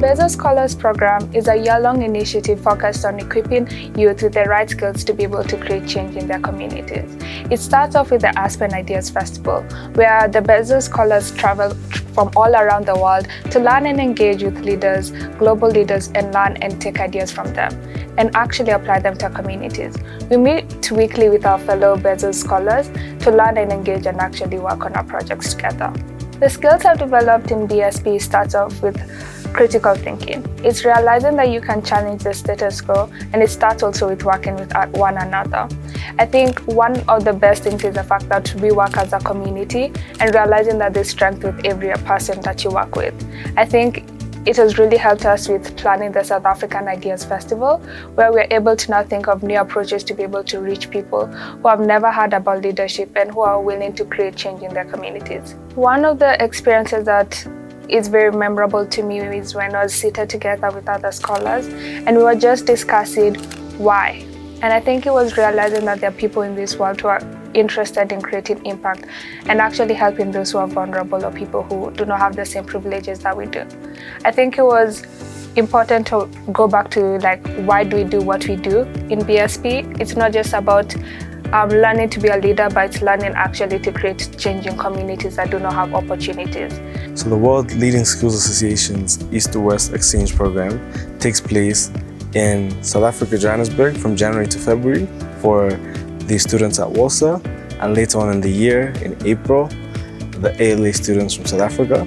Bezos Scholars Program is a year-long initiative focused on equipping youth with the right skills to be able to create change in their communities. It starts off with the Aspen Ideas Festival, where the Bezos Scholars travel from all around the world to learn and engage with leaders, global leaders, and learn and take ideas from them, and actually apply them to our communities. We meet weekly with our fellow Bezos Scholars to learn and engage and actually work on our projects together. The skills I've developed in BSP starts off with critical thinking. It's realizing that you can challenge the status quo, and it starts also with working with one another. I think one of the best things is the fact that we work as a community and realizing that there's strength with every person that you work with. I think it has really helped us with planning the South African Ideas Festival, where we're able to now think of new approaches to be able to reach people who have never heard about leadership and who are willing to create change in their communities. One of the experiences that is very memorable to me is when I was seated together with other scholars and we were just discussing why. And I think it was realizing that there are people in this world who are interested in creating impact and actually helping those who are vulnerable or people who do not have the same privileges that we do. I think it was important to go back to why do we do what we do in BSP. It's not just about learning to be a leader, but it's learning actually to create change in communities that do not have opportunities. So the World Leading Schools Association's East to West Exchange Program takes place in South Africa, Johannesburg from January to February for the students at Warsaw, and later on in the year, in April, the ALA students from South Africa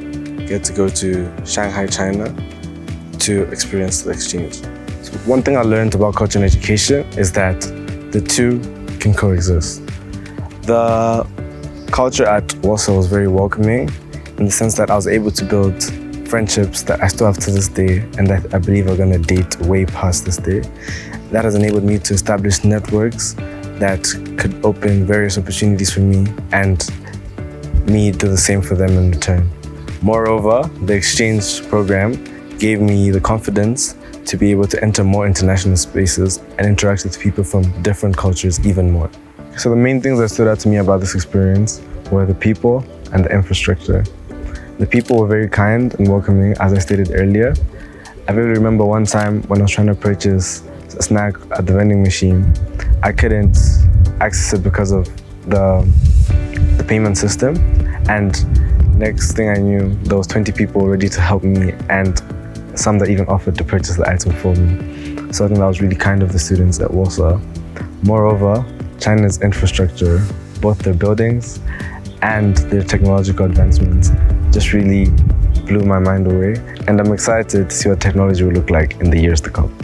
get to go to Shanghai, China to experience the exchange. So one thing I learned about culture and education is that the two can coexist. The culture at Warsaw was very welcoming in the sense that I was able to build friendships that I still have to this day and that I believe are going to date way past this day. That has enabled me to establish networks that could open various opportunities for me and me do the same for them in return. Moreover, the exchange program gave me the confidence to be able to enter more international spaces and interact with people from different cultures even more. So the main things that stood out to me about this experience were the people and the infrastructure. The people were very kind and welcoming, as I stated earlier. I vividly remember one time when I was trying to purchase a snack at the vending machine, I couldn't access it because of the payment system. And next thing I knew, there was 20 people ready to help me and some that even offered to purchase the item for me. So I think that was really kind of the students at Warsaw. Moreover, China's infrastructure, both their buildings and their technological advancements, just really blew my mind away. And I'm excited to see what technology will look like in the years to come.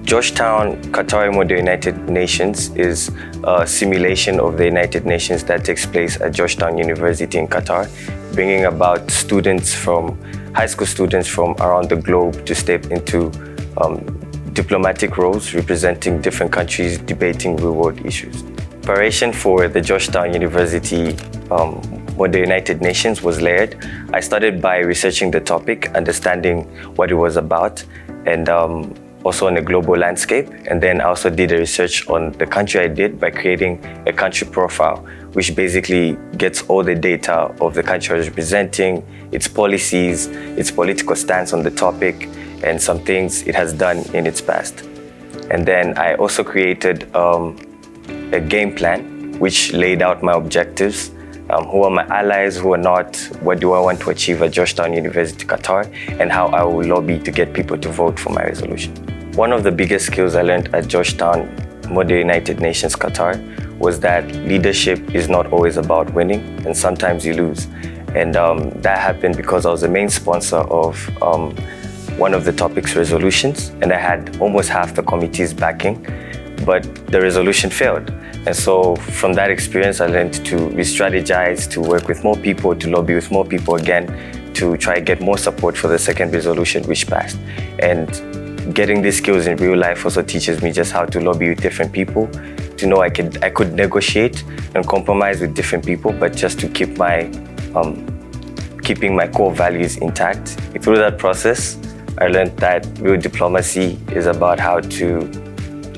Georgetown, Qatar Model United Nations is a simulation of the United Nations that takes place at Georgetown University in Qatar, bringing about high school students from around the globe to step into diplomatic roles representing different countries debating real-world issues. Preparation for the Georgetown University Model United Nations was layered. I started by researching the topic, understanding what it was about, and also on a global landscape. And then I also did a research on the country I did by creating a country profile, which basically gets all the data of the country I was representing, its policies, its political stance on the topic, and some things it has done in its past. And then I also created a game plan, which laid out my objectives. Who are my allies, who are not, what do I want to achieve at Georgetown University, Qatar, and how I will lobby to get people to vote for my resolution. One of the biggest skills I learned at Georgetown Model United Nations, Qatar, was that leadership is not always about winning, and sometimes you lose. And that happened because I was the main sponsor of one of the topic's resolutions, and I had almost half the committee's backing, but the resolution failed. And so from that experience, I learned to re-strategize, to work with more people, to lobby with more people again, to try and get more support for the second resolution, which passed. And getting these skills in real life also teaches me just how to lobby with different people, to know I could negotiate and compromise with different people, but just to keep keeping my core values intact. Through that process, I learned that real diplomacy is about how to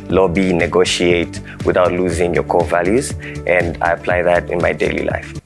lobby, negotiate without losing your core values, and I apply that in my daily life.